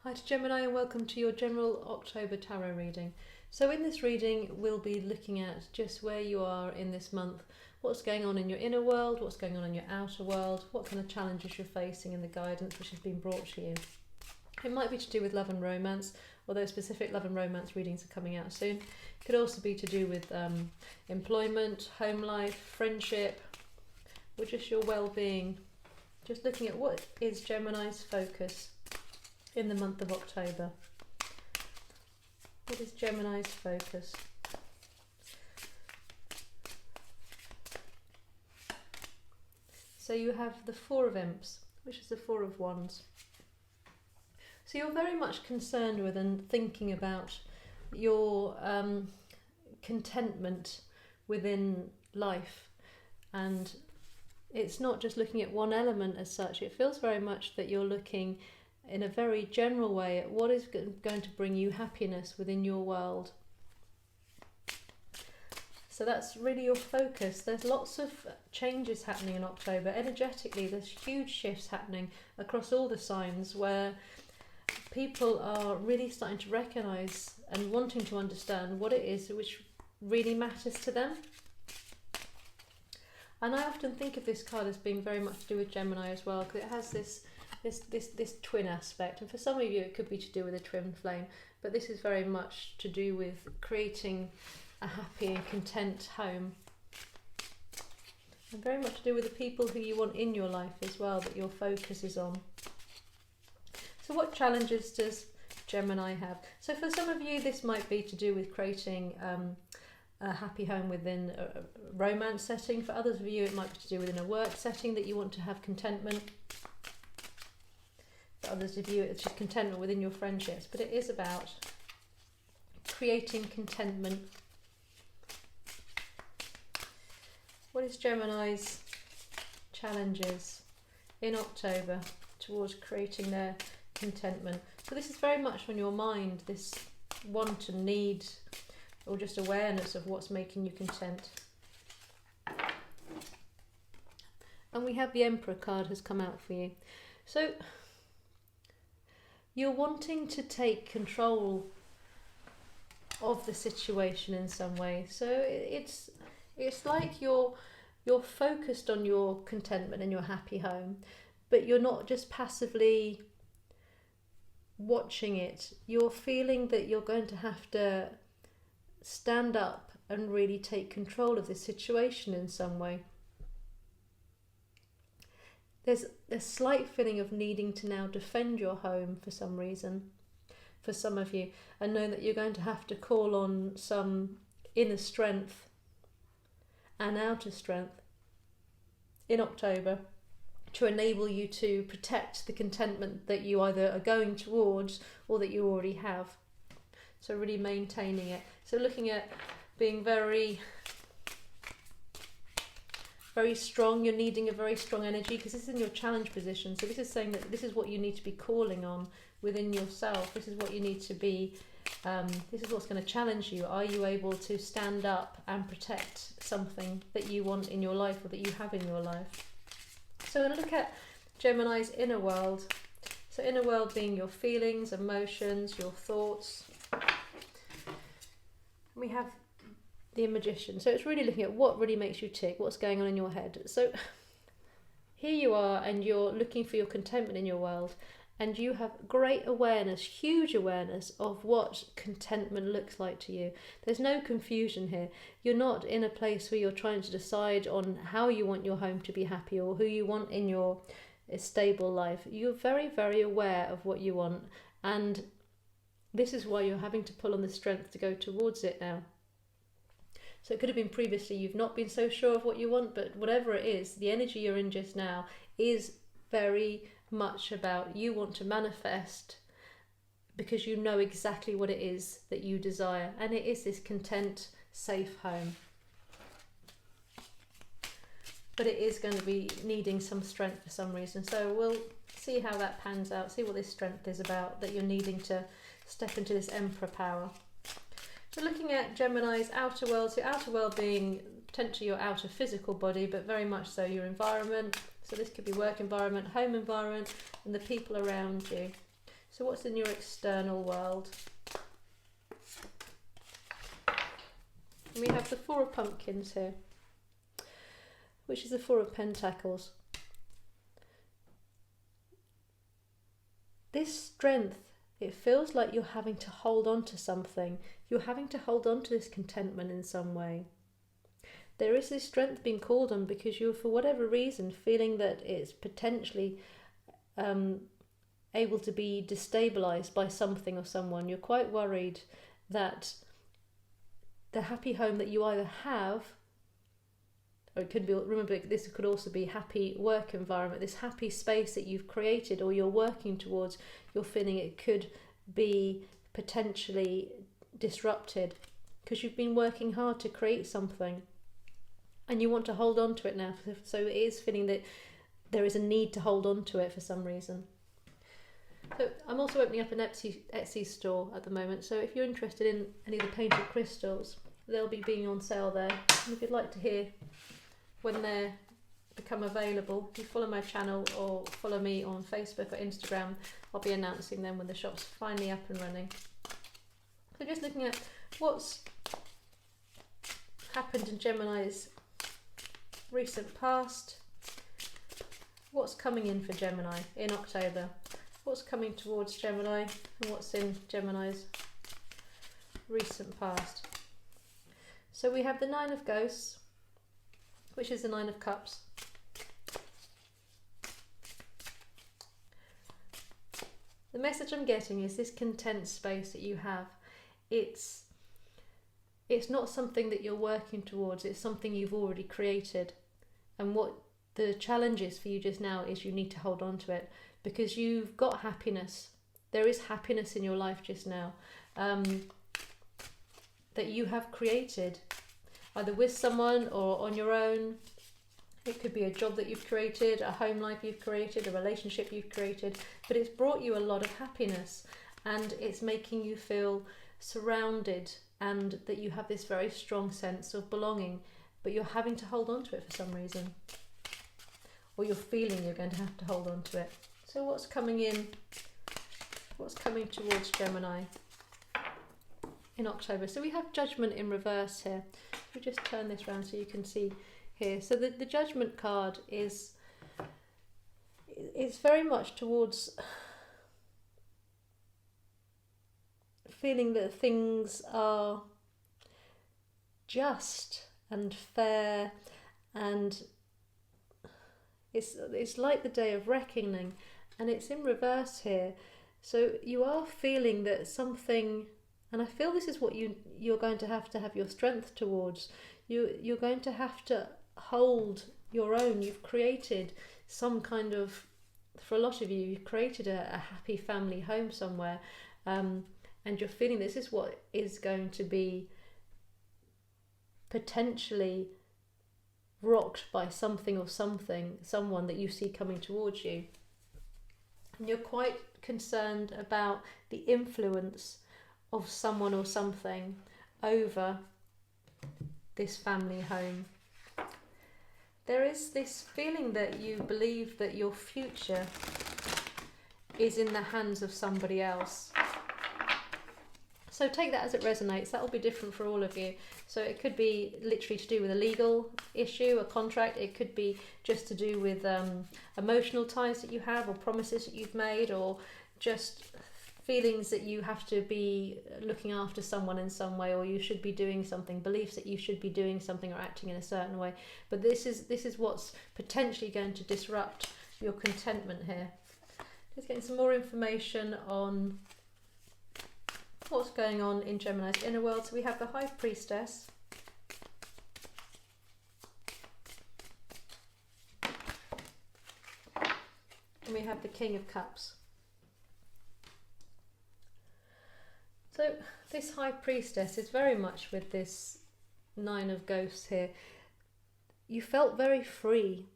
Hi to Gemini and welcome to your general October tarot reading. So in this reading we'll be looking at just where you are in this month, what's going on in your inner world, what's going on in your outer world, what kind of challenges you're facing and the guidance which has been brought to you. It might be to do with love and romance, although specific love and romance readings are coming out soon. It could also be to do with employment, home life, friendship, or just your well-being. Just looking at what is Gemini's focus in the month of October. What is Gemini's focus? So you have the Four of Imps, which is the Four of Wands. So you're very much concerned with and thinking about your contentment within life, and it's not just looking at one element as such. It feels very much that you're looking in a very general way at what is going to bring you happiness within your world. So that's really your focus. There's lots of changes happening in October. Energetically, there's huge shifts happening across all the signs where people are really starting to recognise and wanting to understand what it is which really matters to them. And I often think of this card as being very much to do with Gemini as well, because it has this twin aspect, and for some of you it could be to do with a twin flame, but this is very much to do with creating a happy and content home, and very much to do with the people who you want in your life as well, that your focus is on. So what challenges does Gemini have? So for some of you this might be to do with creating a happy home within a romance setting. For others of you it might be to do within a work setting, that you want to have contentment. For others of you it's just contentment within your friendships, but it is about creating contentment. What is Gemini's challenges in October towards creating their contentment? So this is very much on your mind, this want and need, or just awareness of what's making you content. And we have the Emperor card has come out for you. So you're wanting to take control of the situation in some way. So it's like you're focused on your contentment and your happy home, but you're not just passively watching it. You're feeling that you're going to have to stand up and really take control of this situation in some way. There's a slight feeling of needing to now defend your home for some reason, for some of you, and know that you're going to have to call on some inner strength and outer strength in October to enable you to protect the contentment that you either are going towards or that you already have. So really maintaining it. So looking at being very strong. You're needing a very strong energy because this is in your challenge position. So this is saying that this is what you need to be calling on within yourself. This is what you need to be, this is what's going to challenge you. Are you able to stand up and protect something that you want in your life or that you have in your life? So we're going to look at Gemini's inner world. So inner world being your feelings, emotions, your thoughts. We have the Magician. So it's really looking at what really makes you tick, what's going on in your head. So here you are and you're looking for your contentment in your world, and you have great awareness, huge awareness of what contentment looks like to you. There's no confusion here. You're not in a place where you're trying to decide on how you want your home to be happy or who you want in your stable life. You're very, very aware of what you want, and this is why you're having to pull on the strength to go towards it now. So it could have been previously you've not been so sure of what you want, but whatever it is, the energy you're in just now is very much about you want to manifest because you know exactly what it is that you desire, and it is this content, safe home. But it is going to be needing some strength for some reason. So we'll see how that pans out, see what this strength is about, that you're needing to step into this Emperor power. So looking at Gemini's outer world, so outer world being potentially your outer physical body, but very much so your environment. So this could be work environment, home environment, and the people around you. So what's in your external world? And we have the Four of Pumpkins here, which is the Four of Pentacles. This strength, it feels like you're having to hold on to something. You're having to hold on to this contentment in some way. There is this strength being called on because you're, for whatever reason, feeling that it's potentially able to be destabilized by something or someone. You're quite worried that the happy home that you either have, or it could be, remember, this could also be happy work environment, this happy space that you've created or you're working towards, you're feeling it could be potentially disrupted because you've been working hard to create something and you want to hold on to it now. So it is feeling that there is a need to hold on to it for some reason. So I'm also opening up an Etsy store at the moment, so if you're interested in any of the painted crystals, they'll be being on sale there. And if you'd like to hear when they become available, if you follow my channel or follow me on Facebook or Instagram, I'll be announcing them when the shop's finally up and running. So just looking at what's happened in Gemini's recent past, what's coming in for Gemini in October, what's coming towards Gemini, and what's in Gemini's recent past. So we have the Nine of Ghosts, which is the Nine of Cups. The message I'm getting is this content space that you have. It's not something that you're working towards, it's something you've already created. And what the challenge is for you just now is you need to hold on to it because you've got happiness. There is happiness in your life just now that you have created, either with someone or on your own. It could be a job that you've created, a home life you've created, a relationship you've created, but it's brought you a lot of happiness and it's making you feel surrounded and that you have this very strong sense of belonging, but you're having to hold on to it for some reason, or you're feeling you're going to have to hold on to it. So what's coming in, what's coming towards Gemini in October? So we have Judgment in reverse here. We just turn this around so you can see here. So the Judgment card is very much towards feeling that things are just and fair, and it's like the Day of Reckoning, and it's in reverse here. So you are feeling that something, and I feel this is what you're going to have your strength towards. You're going to have to hold your own. You've created some kind of, for a lot of you, you've created a happy family home somewhere, and you're feeling this is what is going to be potentially rocked by something or someone that you see coming towards you. And you're quite concerned about the influence of someone or something over this family home. There is this feeling that you believe that your future is in the hands of somebody else. So take that as it resonates. That will be different for all of you. So it could be literally to do with a legal issue, a contract. It could be just to do with emotional ties that you have, or promises that you've made, or just feelings that you have to be looking after someone in some way, or you should be doing something, beliefs that you should be doing something or acting in a certain way. But this is what's potentially going to disrupt your contentment here. Just getting some more information on what's going on in Gemini's inner world. So we have the High Priestess, and we have the King of Cups. So this High Priestess is very much with this Nine of Ghosts here. You felt very free.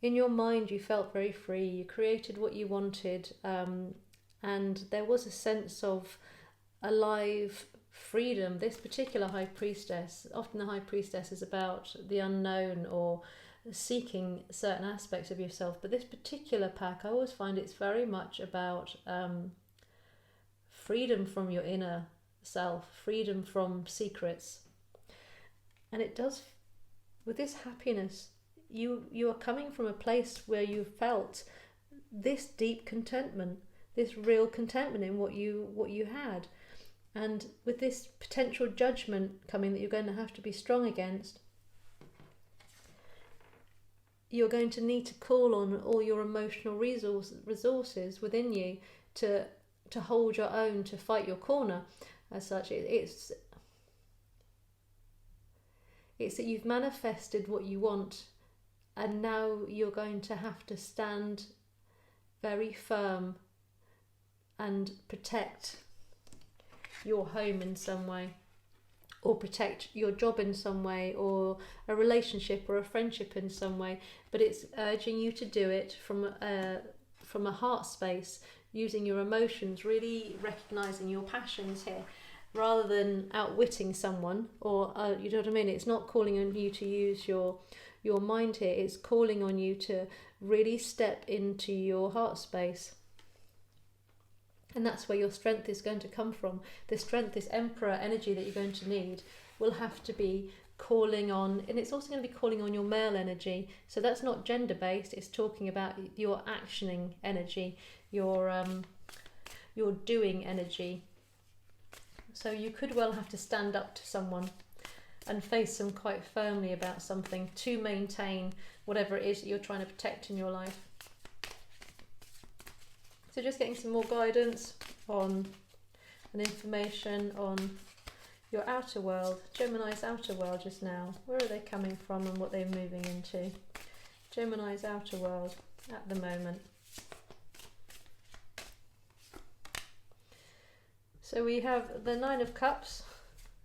In your mind you felt very free. You created what you wanted, and there was a sense of alive freedom. This particular High Priestess, often the High Priestess is about the unknown or seeking certain aspects of yourself, but this particular pack, I always find it's very much about freedom from your inner self, freedom from secrets. And it does, with this happiness, you are coming from a place where you felt this deep contentment, this real contentment in what you had. And with this potential judgment coming that you're going to have to be strong against, you're going to need to call on all your emotional resources within you to hold your own, to fight your corner. As such, it's that you've manifested what you want, and now you're going to have to stand very firm and protect your home in some way, or protect your job in some way, or a relationship or a friendship in some way. But it's urging you to do it from a heart space, using your emotions, really recognizing your passions here, rather than outwitting someone, or you know what I mean. It's not calling on you to use your mind here. It's calling on you to really step into your heart space. And that's where your strength is going to come from. The strength, this emperor energy that you're going to need, will have to be calling on, and it's also going to be calling on your male energy. So that's not gender based. It's talking about your actioning energy, your doing energy. So you could well have to stand up to someone and face them quite firmly about something to maintain whatever it is that you're trying to protect in your life. So just getting some more guidance on and information on your outer world, Gemini's outer world just now. Where are they coming from and what they're moving into? Gemini's outer world at the moment. So we have the Nine of Cups.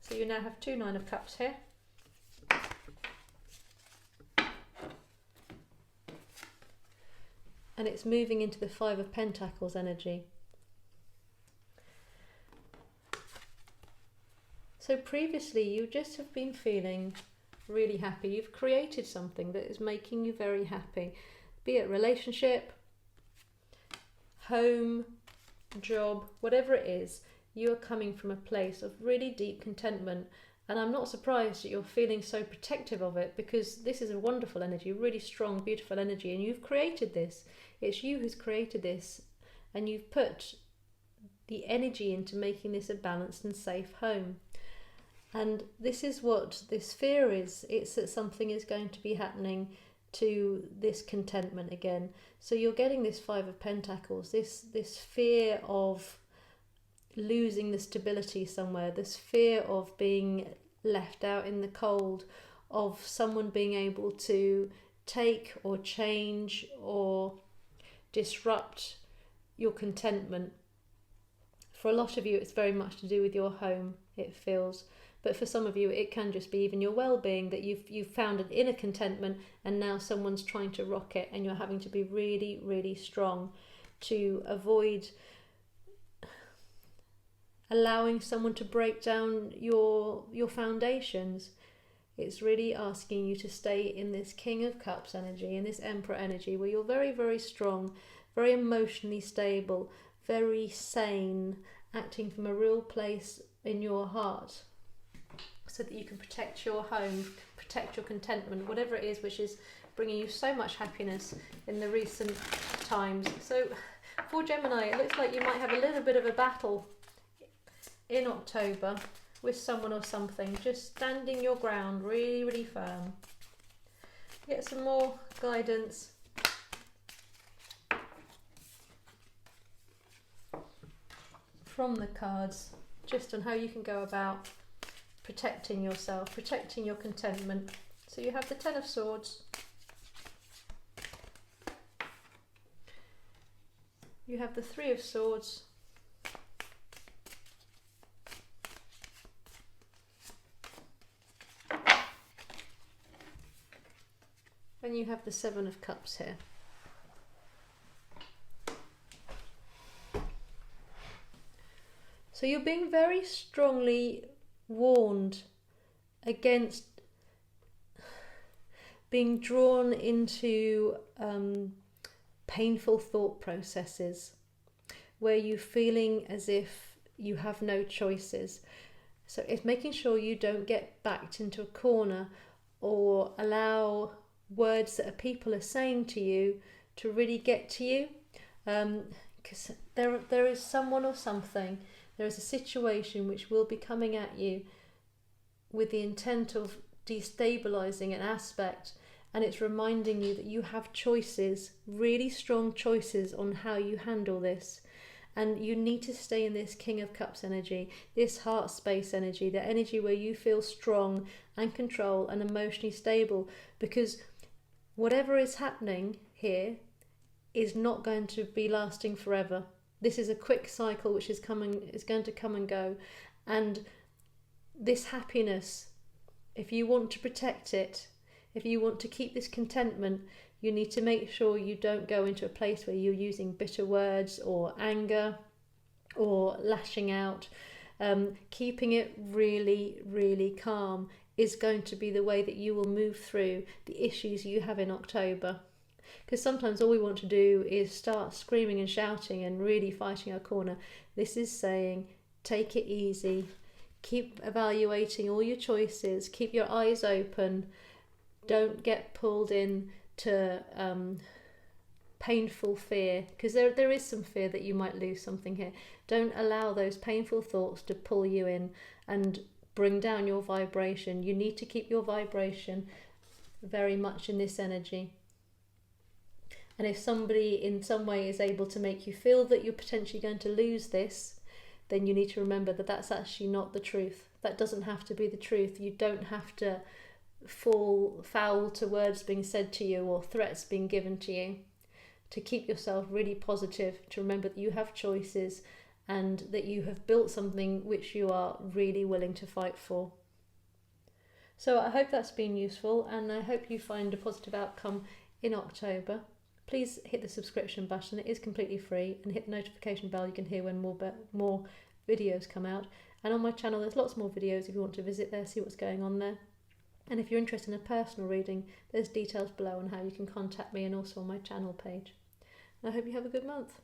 So you now have two Nine of Cups here. And it's moving into the Five of Pentacles energy. So previously you just have been feeling really happy. You've created something that is making you very happy. Be it relationship, home, job, whatever it is, you are coming from a place of really deep contentment. And I'm not surprised that you're feeling so protective of it, because this is a wonderful energy, really strong, beautiful energy, and you've created this. It's you who's created this, and you've put the energy into making this a balanced and safe home. And this is what this fear is. It's that something is going to be happening to this contentment again. So you're getting this Five of Pentacles, this fear of losing the stability somewhere, this fear of being left out in the cold, of someone being able to take or change or disrupt your contentment. For a lot of you, it's very much to do with your home, it feels. But for some of you, it can just be even your well-being, that you've found an inner contentment and now someone's trying to rock it, and you're having to be really, really strong to avoid allowing someone to break down your foundations. It's really asking you to stay in this King of Cups energy, in this Emperor energy, where you're very, very strong, very emotionally stable, very sane, acting from a real place in your heart, so that you can protect your home, protect your contentment, whatever it is which is bringing you so much happiness in the recent times. So for Gemini, it looks like you might have a little bit of a battle in October with someone or something, just standing your ground really, really firm. Get some more guidance from the cards, just on how you can go about protecting yourself, protecting your contentment. So you have the Ten of Swords, you have the Three of Swords, and you have the Seven of Cups here. So you're being very strongly warned against being drawn into painful thought processes where you're feeling as if you have no choices. So it's making sure you don't get backed into a corner or allow words that people are saying to you to really get to you. Because there is someone or something, there is a situation which will be coming at you with the intent of destabilizing an aspect, and it's reminding you that you have choices, really strong choices on how you handle this. And you need to stay in this King of Cups energy, this heart space energy, the energy where you feel strong and control and emotionally stable, because whatever is happening here is not going to be lasting forever. This is a quick cycle which is going to come and go. And this happiness, if you want to protect it, if you want to keep this contentment, you need to make sure you don't go into a place where you're using bitter words or anger or lashing out. Keeping it really, really calm is going to be the way that you will move through the issues you have in October. Because sometimes all we want to do is start screaming and shouting and really fighting our corner. This is saying, take it easy, keep evaluating all your choices, keep your eyes open, don't get pulled in to painful fear, because there is some fear that you might lose something here. Don't allow those painful thoughts to pull you in and bring down your vibration. You need to keep your vibration very much in this energy. And if somebody in some way is able to make you feel that you're potentially going to lose this, then you need to remember that that's actually not the truth. That doesn't have to be the truth. You don't have to fall foul to words being said to you or threats being given to you. To keep yourself really positive, to remember that you have choices and that you have built something which you are really willing to fight for. So I hope that's been useful, and I hope you find a positive outcome in October. Please hit the subscription button, it is completely free, and hit the notification bell. You can hear when more videos come out. And on my channel there's lots more videos if you want to visit there, see what's going on there. And if you're interested in a personal reading, there's details below on how you can contact me, and also on my channel page. And I hope you have a good month.